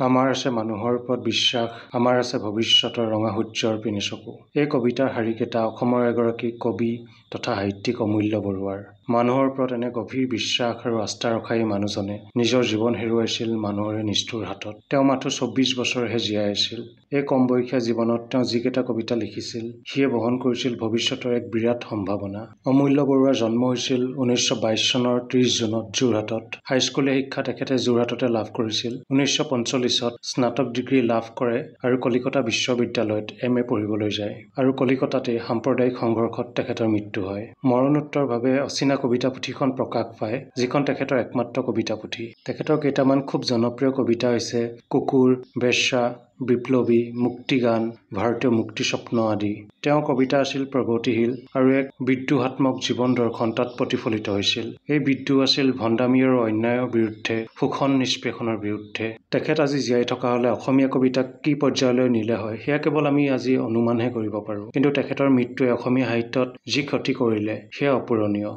আমাৰ আছে মানুহৰ ওপৰত বিশ্বাস, আমাৰ আছে ভৱিষ্যতৰ ৰঙা সূৰ্যৰ পিনে চকু। এই কবিতাৰ শাৰীকেইটা অসমৰ এগৰাকী কবি তথা সাহিত্যিক অমূল্য বৰুৱাৰ। মানুহৰ ওপৰত এনে গভীৰ বিশ্বাস আৰু আস্থা ৰখা এই মানুহজনে নিজৰ জীৱন হেৰুৱাইছিল মানুহৰে নিষ্ঠুৰ হাতত। তেওঁ মাথো ২৪ বছৰহে জীয়াই আছিল। এই কম বয়সীয়া জীৱনত তেওঁ যিকেইটা কবিতা লিখিছিল, সিয়ে বহন কৰিছিল ভৱিষ্যতৰ এক বিৰাট সম্ভাৱনা। অমূল্য বৰুৱাৰ জন্ম হৈছিল ১৯২২ চনৰ ৩০ জুনত যোৰহাটত। হাইস্কুলীয়া শিক্ষা তেখেতে যোৰহাটতে লাভ কৰিছিল। ১৯৪৫ স্নাতক ডিগ্ৰী লাভ কৰে আৰু কলিকতা বিশ্ববিদ্যালয়ত MA পঢ়িবলৈ যায়। আৰু কলিকতাতে সাম্প্ৰদায়িক সংঘৰ্ষত তেখেতৰ মৃত্যু হয়। মৰণোত্তৰভাৱে অচিনা কবিতা পুথিখন প্ৰকাশ পায়, যিখন তেখেতৰ একমাত্ৰ কবিতা পুথি। তেখেতৰ কেইটামান খুব জনপ্ৰিয় কবিতা হৈছে কুকুৰ, বেশ্যা, বিপ্লৱী, মুক্তিগান, ভাৰতীয় মুক্তিস্বপ্ন আদি। তেওঁৰ কবিতা আছিল প্ৰগতিশীল আৰু এক বিদ্ৰোহাত্মক জীৱন দৰ্শন তাত প্ৰতিফলিত হৈছিল। এই বিদ্ৰোহ আছিল ভণ্ডামী আৰু অন্যায়ৰ বিৰুদ্ধে, শোষণ নিষ্পেষণৰ বিৰুদ্ধে। তেখেত আজি জীয়াই থকা হ'লে অসমীয়া কবিতাক কি পৰ্যায়লৈ নিলে হয়, সেয়া কেৱল আমি আজি অনুমানহে কৰিব পাৰোঁ। কিন্তু তেখেতৰ মৃত্যুৱে অসমীয়া সাহিত্যত যি ক্ষতি কৰিলে সেয়া অপূৰণীয়।